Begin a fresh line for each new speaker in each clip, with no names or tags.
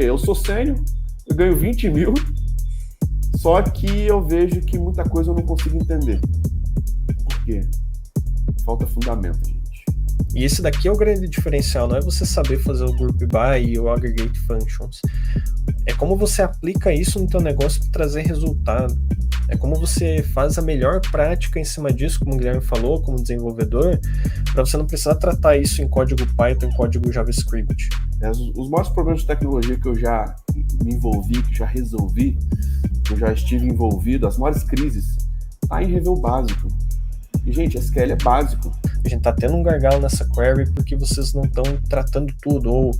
quê? Eu sou sênior, eu ganho 20 mil, só que eu vejo que muita coisa eu não consigo entender. Por quê? Falta fundamento, gente.
E esse daqui é o grande diferencial, não é você saber fazer o Group By e o Aggregate Functions. É como você aplica isso no teu negócio para trazer resultado. É como você faz a melhor prática em cima disso, como o Guilherme falou, como desenvolvedor, para você não precisar tratar isso em código Python, em código JavaScript.
Os maiores problemas de tecnologia que eu já me envolvi, que já resolvi, que eu já estive envolvido, as maiores crises, tá em rever o básico. E, gente, SQL é básico.
A gente tá tendo um gargalo nessa query porque vocês não estão tratando tudo, ou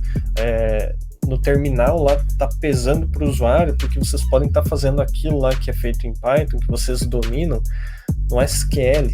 no terminal lá tá pesando para o usuário, porque vocês podem estar fazendo aquilo lá que é feito em Python, que vocês dominam, no SQL.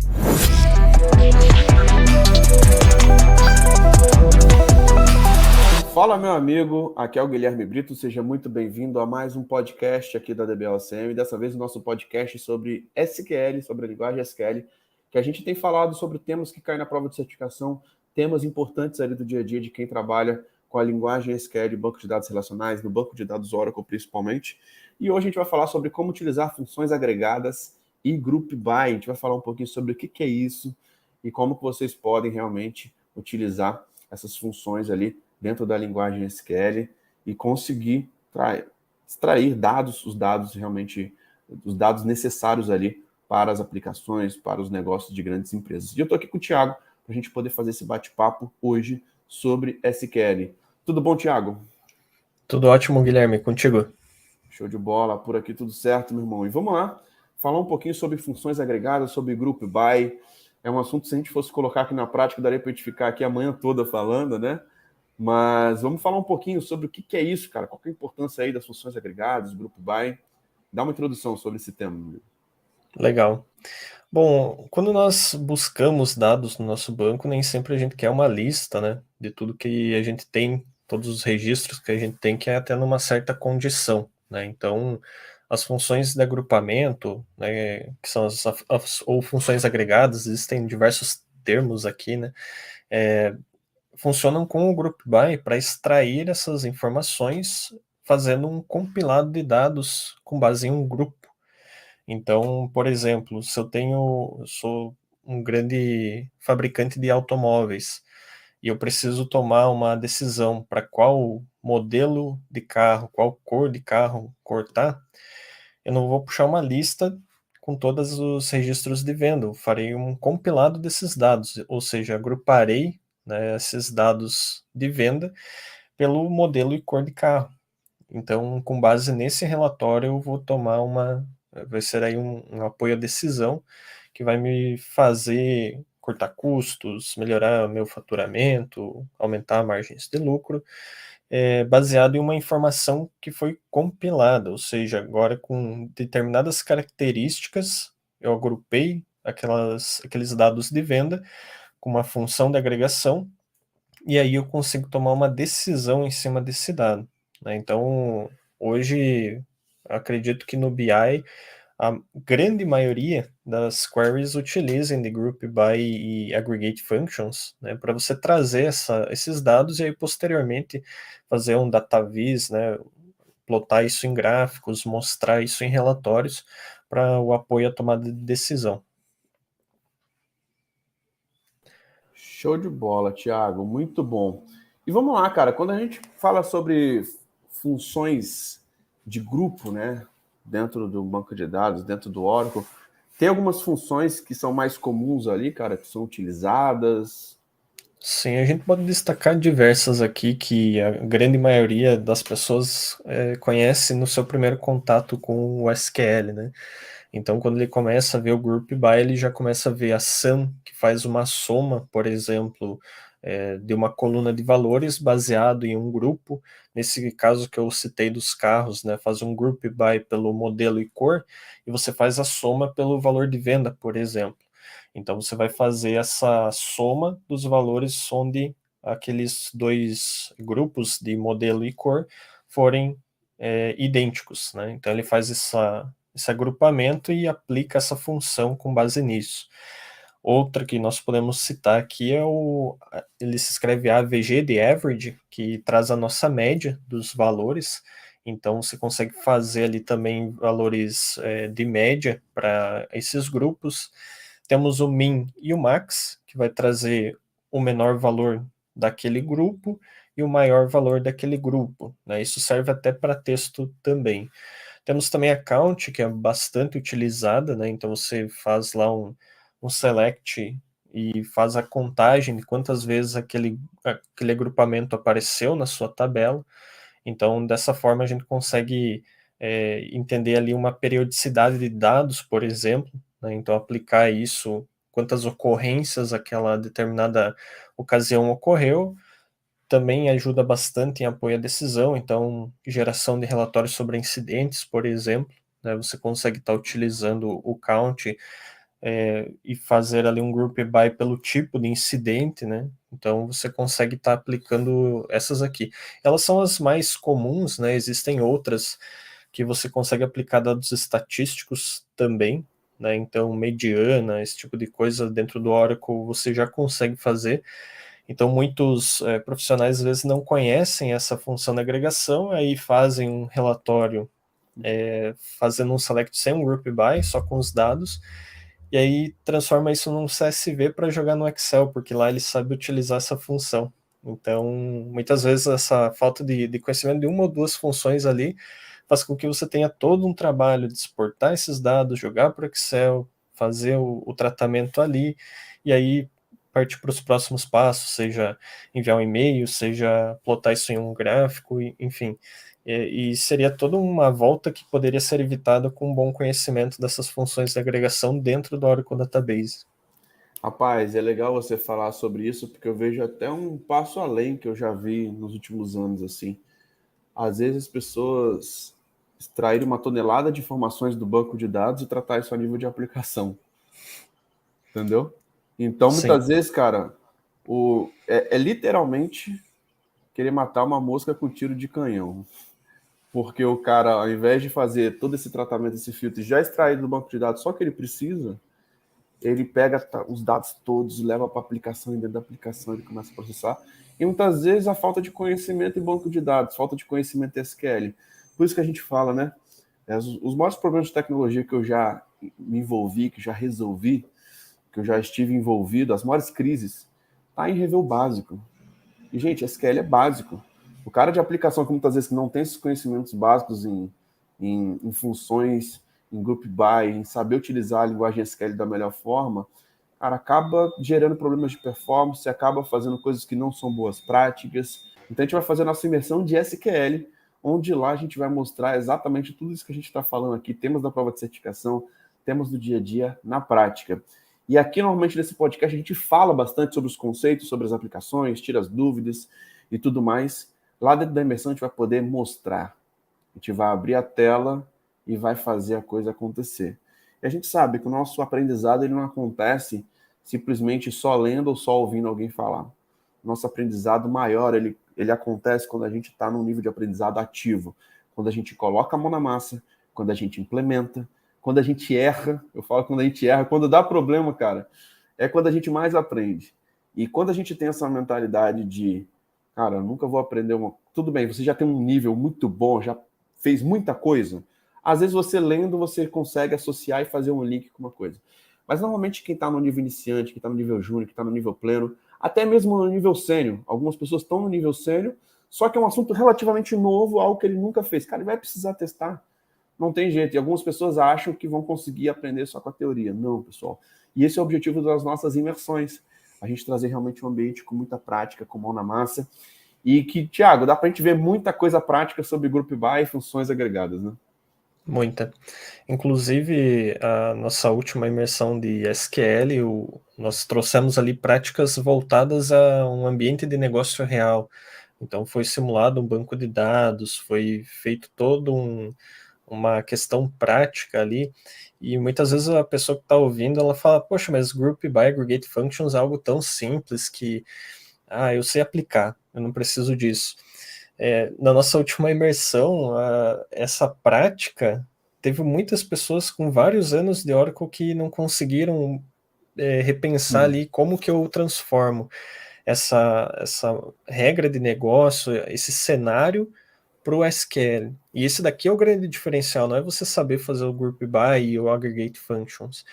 Fala, meu amigo, aqui é o Guilherme Brito, seja muito bem-vindo a mais um podcast aqui da DBLCM, dessa vez o nosso podcast sobre SQL, sobre a linguagem SQL, que a gente tem falado sobre temas que caem na prova de certificação, temas importantes ali do dia a dia de quem trabalha com a linguagem SQL, banco de dados relacionais, no banco de dados Oracle principalmente, e hoje a gente vai falar sobre como utilizar funções agregadas e Group By, a gente vai falar um pouquinho sobre o que é isso e como que vocês podem realmente utilizar essas funções ali dentro da linguagem SQL e conseguir extrair dados, os dados realmente, os dados necessários ali para as aplicações, para os negócios de grandes empresas. E eu estou aqui com o Thiago para a gente poder fazer esse bate-papo hoje sobre SQL. Tudo bom, Thiago?
Tudo ótimo, Guilherme, contigo.
Show de bola, por aqui tudo certo, meu irmão. E vamos lá, falar um pouquinho sobre funções agregadas, sobre Group By. É um assunto, se a gente fosse colocar aqui na prática, daria para a gente ficar aqui a manhã toda falando, né? Mas vamos falar um pouquinho sobre o que é isso, cara. Qual que é a importância aí das funções agregadas, Group By? Dá uma introdução sobre esse tema, meu amigo.
Legal. Bom, quando nós buscamos dados no nosso banco, nem sempre a gente quer uma lista, né, de tudo que a gente tem, todos os registros que a gente tem, que é até numa certa condição, né? Então, as funções de agrupamento, né, que são ou funções agregadas, existem diversos termos aqui, né, funcionam com o Group By para extrair essas informações, fazendo um compilado de dados com base em um grupo. Então, por exemplo, se eu sou um grande fabricante de automóveis e eu preciso tomar uma decisão para qual modelo de carro, qual cor de carro cortar, eu não vou puxar uma lista com todos os registros de venda, eu farei um compilado desses dados, ou seja, agruparei, né, esses dados de venda pelo modelo e cor de carro. Então, com base nesse relatório, eu vou tomar vai ser aí um apoio à decisão que vai me fazer cortar custos, melhorar meu faturamento, aumentar margens de lucro, baseado em uma informação que foi compilada, ou seja, agora com determinadas características, eu agrupei aqueles dados de venda com uma função de agregação, e aí eu consigo tomar uma decisão em cima desse dado, né? Então, hoje, acredito que no BI, a grande maioria das queries utilizem de Group By e Aggregate Functions, né, para você trazer esses dados e aí posteriormente fazer um data viz, né, plotar isso em gráficos, mostrar isso em relatórios para o apoio à tomada de decisão.
Show de bola, Thiago. Muito bom. E vamos lá, cara. Quando a gente fala sobre funções de grupo, né, dentro do banco de dados, dentro do Oracle, tem algumas funções que são mais comuns ali, cara, que são utilizadas.
Sim, a gente pode destacar diversas aqui que a grande maioria das pessoas conhece no seu primeiro contato com o SQL, né? Então, quando ele começa a ver o Group By, ele já começa a ver a sum, que faz uma soma, por exemplo, de uma coluna de valores baseado em um grupo. Nesse caso que eu citei dos carros, né, faz um Group By pelo modelo e cor, e você faz a soma pelo valor de venda, por exemplo. Então, você vai fazer essa soma dos valores onde aqueles dois grupos de modelo e cor forem idênticos, né? Então, ele faz esse agrupamento e aplica essa função com base nisso. Outra que nós podemos citar aqui ele se escreve AVG de average, que traz a nossa média dos valores. Então você consegue fazer ali também valores de média para esses grupos. Temos o min e o max, que vai trazer o menor valor daquele grupo e o maior valor daquele grupo, né? Isso serve até para texto também. Temos também a count, que é bastante utilizada, né? Então você faz lá um select e faz a contagem de quantas vezes aquele agrupamento apareceu na sua tabela. Então, dessa forma, a gente consegue entender ali uma periodicidade de dados, por exemplo, né? Então, aplicar isso, quantas ocorrências aquela determinada ocasião ocorreu, também ajuda bastante em apoio à decisão. Então, geração de relatórios sobre incidentes, por exemplo, né? Você consegue estar utilizando o count e fazer ali um group by pelo tipo de incidente, né? Então você consegue estar aplicando essas aqui. Elas são as mais comuns, né? Existem outras que você consegue aplicar dados estatísticos também, né? Então mediana, esse tipo de coisa dentro do Oracle você já consegue fazer. Então muitos profissionais às vezes não conhecem essa função de agregação, aí fazem um relatório fazendo um select sem um group by, só com os dados, e aí transforma isso num CSV para jogar no Excel, porque lá ele sabe utilizar essa função. Então, muitas vezes essa falta de conhecimento de uma ou duas funções ali faz com que você tenha todo um trabalho de exportar esses dados, jogar para o Excel, fazer o tratamento ali, e aí partir para os próximos passos, seja enviar um e-mail, seja plotar isso em um gráfico, enfim. E seria toda uma volta que poderia ser evitada com um bom conhecimento dessas funções de agregação dentro do Oracle Database.
Rapaz, é legal você falar sobre isso, porque eu vejo até um passo além que eu já vi nos últimos anos, assim. Às vezes as pessoas extraírem uma tonelada de informações do banco de dados e tratar isso a nível de aplicação. Entendeu? Então,
Sim.
muitas vezes, cara, é literalmente querer matar uma mosca com tiro de canhão. Porque o cara, ao invés de fazer todo esse tratamento, esse filtro, e já extrair do banco de dados só que ele precisa, ele pega os dados todos, leva para a aplicação, e dentro da aplicação ele começa a processar. E muitas vezes a falta de conhecimento em banco de dados, falta de conhecimento em SQL. Por isso que a gente fala, né? Os maiores problemas de tecnologia que eu já me envolvi, que já resolvi, que eu já estive envolvido, as maiores crises, tá em review básico. E, gente, SQL é básico. O cara de aplicação que muitas vezes não tem esses conhecimentos básicos em funções, em group by, em saber utilizar a linguagem SQL da melhor forma, cara, acaba gerando problemas de performance, acaba fazendo coisas que não são boas práticas. Então a gente vai fazer a nossa imersão de SQL, onde lá a gente vai mostrar exatamente tudo isso que a gente está falando aqui, temas da prova de certificação, temas do dia a dia na prática. E aqui, normalmente, nesse podcast, a gente fala bastante sobre os conceitos, sobre as aplicações, tira as dúvidas e tudo mais. Lá dentro da imersão, a gente vai poder mostrar. A gente vai abrir a tela e vai fazer a coisa acontecer. E a gente sabe que o nosso aprendizado ele não acontece simplesmente só lendo ou só ouvindo alguém falar. Nosso aprendizado maior, ele acontece quando a gente está num nível de aprendizado ativo. Quando a gente coloca a mão na massa, quando a gente implementa, quando a gente erra, eu falo quando a gente erra, quando dá problema, cara, é quando a gente mais aprende. E quando a gente tem essa mentalidade de, cara, eu nunca vou aprender uma... Tudo bem, você já tem um nível muito bom, já fez muita coisa. Às vezes você lendo, você consegue associar e fazer um link com uma coisa. Mas normalmente quem está no nível iniciante, quem está no nível júnior, quem está no nível pleno, até mesmo no nível sênior, algumas pessoas estão no nível sênior, só que é um assunto relativamente novo, algo que ele nunca fez. Cara, ele vai precisar testar. Não tem jeito. E algumas pessoas acham que vão conseguir aprender só com a teoria. Não, pessoal. E esse é o objetivo das nossas imersões. A gente trazer realmente um ambiente com muita prática, com mão na massa. E que, Thiago, dá para a gente ver muita coisa prática sobre Group By e funções agregadas, né?
Muita. Inclusive, a nossa última imersão de SQL, nós trouxemos ali práticas voltadas a um ambiente de negócio real. Então, foi simulado um banco de dados, foi feito todo uma questão prática ali, e muitas vezes a pessoa que está ouvindo, ela fala, poxa, mas Group by Aggregate Functions é algo tão simples que, eu sei aplicar, eu não preciso disso. Na nossa última imersão, essa prática, teve muitas pessoas com vários anos de Oracle que não conseguiram repensar ali como que eu transformo essa regra de negócio, esse cenário para o SQL. E esse daqui é o grande diferencial, não é você saber fazer o Group By e o Aggregate Functions.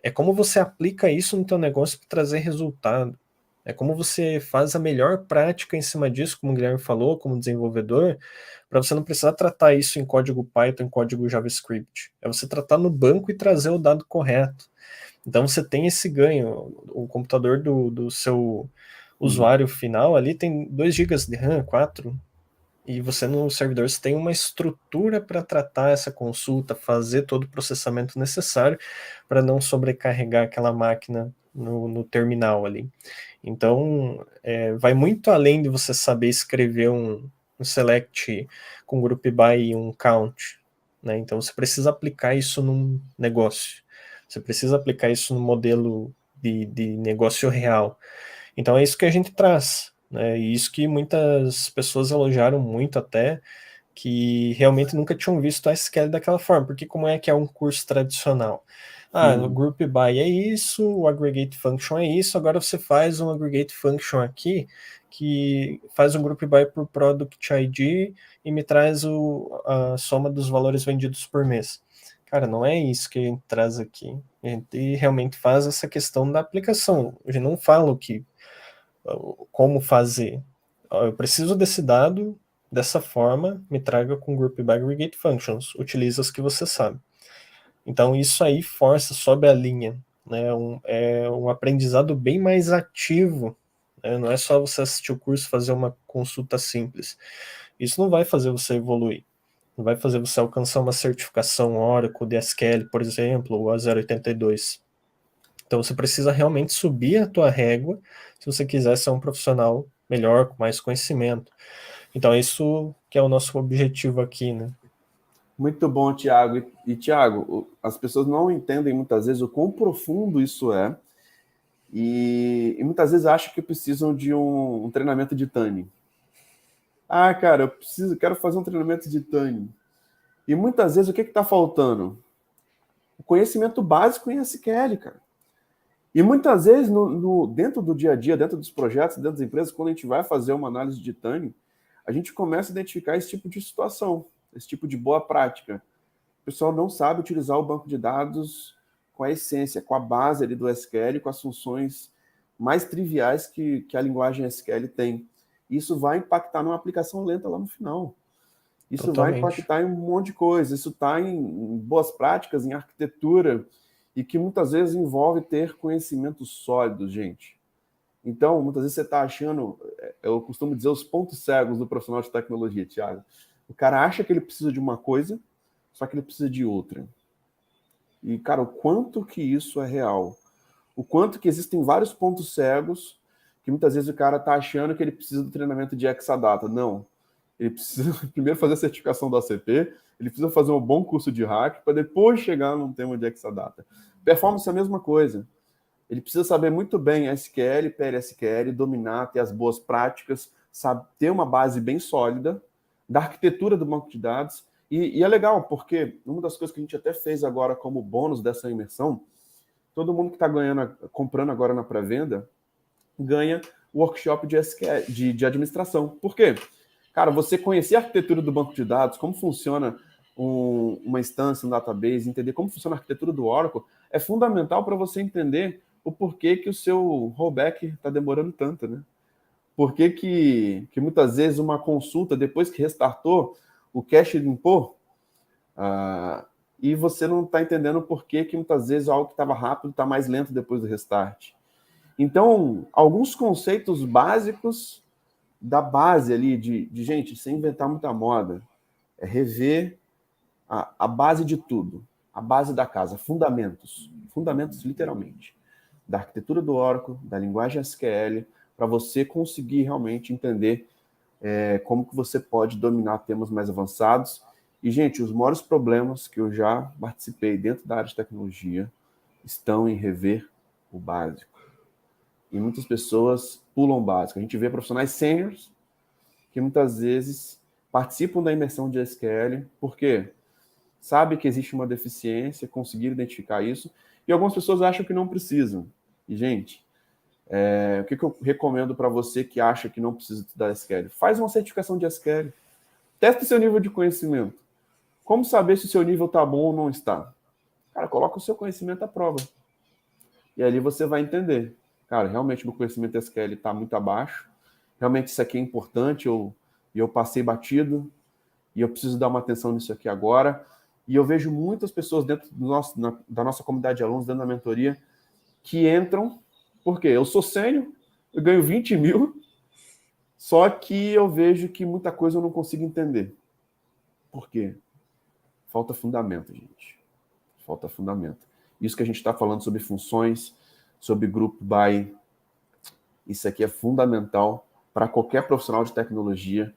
É como você aplica isso no teu negócio para trazer resultado. É como você faz a melhor prática em cima disso, como o Guilherme falou, como desenvolvedor, para você não precisar tratar isso em código Python, em código JavaScript. É você tratar no banco e trazer o dado correto. Então você tem esse ganho. O computador do seu usuário final ali tem 2 GB de RAM, 4, e você no servidor você tem uma estrutura para tratar essa consulta, fazer todo o processamento necessário para não sobrecarregar aquela máquina no terminal ali. Então, vai muito além de você saber escrever um select com group by e um count, né? Então, você precisa aplicar isso num negócio. Você precisa aplicar isso no modelo de negócio real. Então, é isso que a gente traz, né? E isso que muitas pessoas elogiaram muito até, que realmente nunca tinham visto a SQL daquela forma, porque como é que é um curso tradicional? O Group By é isso, o Aggregate Function é isso, agora você faz um Aggregate Function aqui, que faz um Group By por Product ID e me traz a soma dos valores vendidos por mês. Cara, não é isso que a gente traz aqui. A gente realmente faz essa questão da aplicação. A gente não fala como fazer. Eu preciso desse dado dessa forma, me traga com Group By Aggregate Functions. Utiliza as que você sabe. Então isso aí força, sobe a linha. Né? É um aprendizado bem mais ativo. Né? Não é só você assistir o curso e fazer uma consulta simples. Isso não vai fazer você evoluir. Não vai fazer você alcançar uma certificação Oracle de SQL, por exemplo, ou a 082. Então você precisa realmente subir a tua régua se você quiser ser um profissional melhor, com mais conhecimento. Então é isso que é o nosso objetivo aqui, né?
Muito bom, Tiago. E Tiago, as pessoas não entendem muitas vezes o quão profundo isso é e muitas vezes acham que precisam de um treinamento de Tani. Cara, quero fazer um treinamento de Tani. E muitas vezes o que está faltando? O conhecimento básico em SQL, cara. E muitas vezes, dentro do dia a dia, dentro dos projetos, dentro das empresas, quando a gente vai fazer uma análise de Tani, a gente começa a identificar esse tipo de situação, esse tipo de boa prática. O pessoal não sabe utilizar o banco de dados com a essência, com a base ali do SQL, com as funções mais triviais que a linguagem SQL tem. Isso vai impactar numa aplicação lenta lá no final. Isso vai impactar em um monte de coisa. Isso está em boas práticas, em arquitetura, e que muitas vezes envolve ter conhecimentos sólidos, gente. Então, muitas vezes você está achando, eu costumo dizer, os pontos cegos do profissional de tecnologia, Thiago. O cara acha que ele precisa de uma coisa, só que ele precisa de outra. E, cara, o quanto que isso é real. O quanto que existem vários pontos cegos que muitas vezes o cara está achando que ele precisa do treinamento de Exadata. Não. Ele precisa primeiro fazer a certificação da ACP, ele precisa fazer um bom curso de hack para depois chegar num tema de Exadata. Performance é a mesma coisa. Ele precisa saber muito bem SQL, PLSQL, dominar, ter as boas práticas, sabe, ter uma base bem sólida da arquitetura do banco de dados. E é legal, porque uma das coisas que a gente até fez agora como bônus dessa imersão, todo mundo que está comprando agora na pré-venda, ganha workshop de SQL, de administração. Por quê? Cara, você conhecer a arquitetura do banco de dados, como funciona uma instância, um database, entender como funciona a arquitetura do Oracle, é fundamental para você entender o porquê que o seu rollback está demorando tanto, né? Por que muitas vezes uma consulta, depois que restartou, o cache limpou, e você não está entendendo por que muitas vezes algo que estava rápido está mais lento depois do restart. Então, alguns conceitos básicos da base ali de gente, sem inventar muita moda, é rever a base de tudo, a base da casa, fundamentos literalmente, da arquitetura do Oracle, da linguagem SQL, para você conseguir realmente entender como que você pode dominar temas mais avançados. E, gente, os maiores problemas que eu já participei dentro da área de tecnologia estão em rever o básico. E muitas pessoas pulam o básico. A gente vê profissionais sêniores que muitas vezes participam da imersão de SQL, porque sabe que existe uma deficiência, conseguiram identificar isso, E algumas pessoas acham que não precisam. E, gente, o que eu recomendo para você que acha que não precisa estudar SQL? Faz uma certificação de SQL. Testa seu nível de conhecimento. Como saber se o seu nível está bom ou não está? Cara, coloca o seu conhecimento à prova. E ali você vai entender. Cara, realmente meu conhecimento de SQL está muito abaixo. Realmente isso aqui é importante, eu passei batido, e eu preciso dar uma atenção nisso aqui agora. E eu vejo muitas pessoas dentro da nossa comunidade de alunos, dentro da mentoria, que entram, porque eu sou sênior, eu ganho 20 mil, só que eu vejo que muita coisa eu não consigo entender. Por quê? Falta fundamento, gente. Falta fundamento. Isso que a gente está falando sobre funções, sobre group by, isso aqui é fundamental para qualquer profissional de tecnologia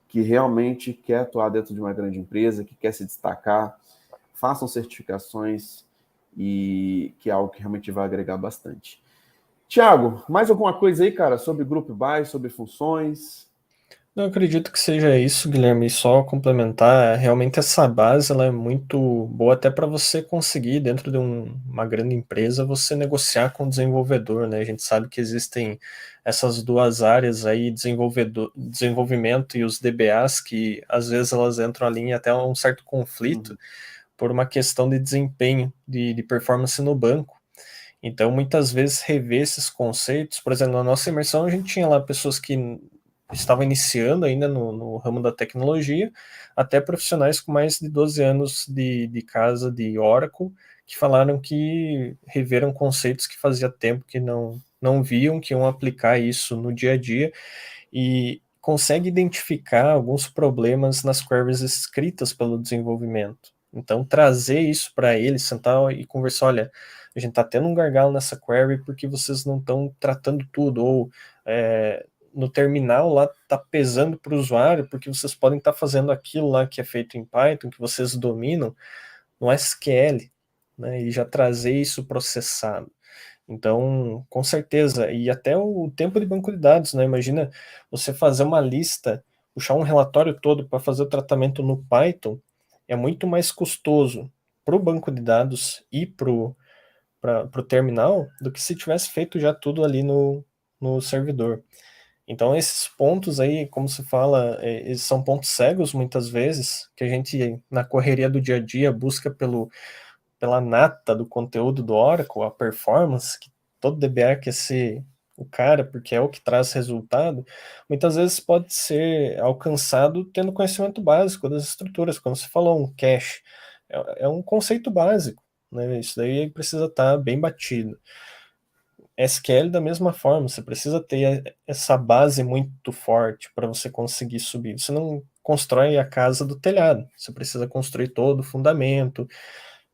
que realmente quer atuar dentro de uma grande empresa, que quer se destacar, façam certificações e que é algo que realmente vai agregar bastante. Tiago, mais alguma coisa aí, cara, sobre Group By, sobre funções?
Eu acredito que seja isso, Guilherme, e só complementar, realmente essa base ela é muito boa até para você conseguir, dentro de uma grande empresa, você negociar com o desenvolvedor, né? A gente sabe que existem essas duas áreas aí, desenvolvimento e os DBAs, que às vezes elas entram ali em até um certo conflito por uma questão de desempenho, de performance no banco. Então, muitas vezes, rever esses conceitos, por exemplo, na nossa imersão, a gente tinha lá pessoas que estavam iniciando ainda no ramo da tecnologia, até profissionais com mais de 12 anos de casa de Oracle, que falaram que reveram conceitos que fazia tempo que não viam, que iam aplicar isso no dia a dia, e consegue identificar alguns problemas nas queries escritas pelo desenvolvimento. Então, trazer isso para eles, sentar e conversar, olha, a gente está tendo um gargalo nessa query porque vocês não estão tratando tudo, ou no terminal lá está pesando para o usuário porque vocês podem estar fazendo aquilo lá que é feito em Python, que vocês dominam, no SQL, né, e já trazer isso processado. Então, com certeza, e até o tempo de banco de dados, né? Imagina você fazer uma lista, puxar um relatório todo para fazer o tratamento no Python, é muito mais custoso para o banco de dados e para o terminal do que se tivesse feito já tudo ali no servidor. Então, esses pontos aí, como se fala, eles são pontos cegos muitas vezes, que a gente, na correria do dia a dia, busca pela nata do conteúdo do Oracle, a performance, que todo DBA quer ser o cara, porque é o que traz resultado, muitas vezes pode ser alcançado tendo conhecimento básico das estruturas, como você falou, um cache. É um conceito básico, né? Isso daí precisa estar bem batido. SQL da mesma forma, você precisa ter essa base muito forte para você conseguir subir. Você não constrói a casa do telhado, você precisa construir todo o fundamento,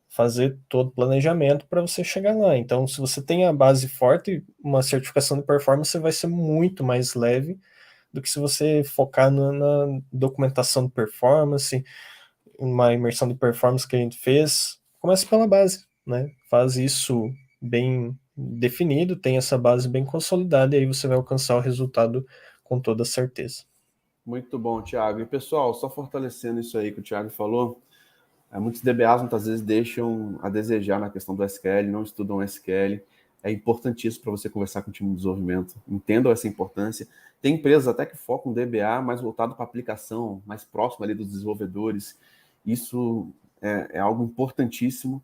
fazer todo o planejamento para você chegar lá. Então, se você tem a base forte, uma certificação de performance vai ser muito mais leve do que se você focar na documentação de performance, uma imersão de performance que a gente fez. Começa pela base, né? Faz isso bem definido, tem essa base bem consolidada e aí você vai alcançar o resultado com toda certeza.
Muito bom, Tiago. E, pessoal, só fortalecendo isso aí que o Tiago falou, muitos DBAs muitas vezes deixam a desejar na questão do SQL, não estudam SQL. É importantíssimo para você conversar com o time de desenvolvimento. Entendam essa importância. Tem empresas até que focam um DBA mais voltado para a aplicação, mais próximo ali dos desenvolvedores. Isso é algo importantíssimo.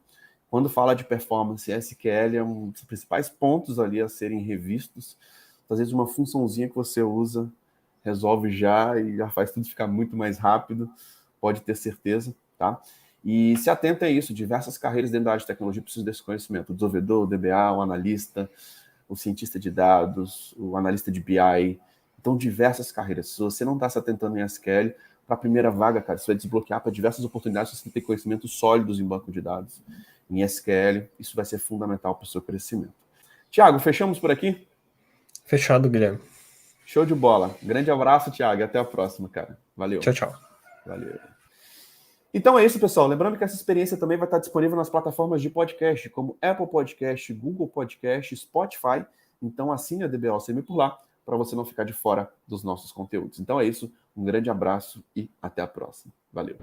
Quando fala de performance, SQL é um dos principais pontos ali a serem revistos. Às vezes uma funçãozinha que você usa resolve já e já faz tudo ficar muito mais rápido, pode ter certeza, tá? E se atenta a isso, diversas carreiras dentro da área de tecnologia precisam desse conhecimento. O desenvolvedor, o DBA, o analista, o cientista de dados, o analista de BI. Então, diversas carreiras. Se você não está se atentando em SQL, para a primeira vaga, cara, isso vai desbloquear para diversas oportunidades se você tem conhecimentos sólidos em banco de dados, em SQL. Isso vai ser fundamental para o seu crescimento. Tiago, fechamos por aqui?
Fechado, Guilherme.
Show de bola. Grande abraço, Tiago, e até a próxima, cara. Valeu.
Tchau, tchau.
Valeu. Então é isso, pessoal. Lembrando que essa experiência também vai estar disponível nas plataformas de podcast, como Apple Podcast, Google Podcast, Spotify. Então assine a DBOCM por lá. para você não ficar de fora dos nossos conteúdos. Então é isso, um grande abraço e até a próxima. Valeu!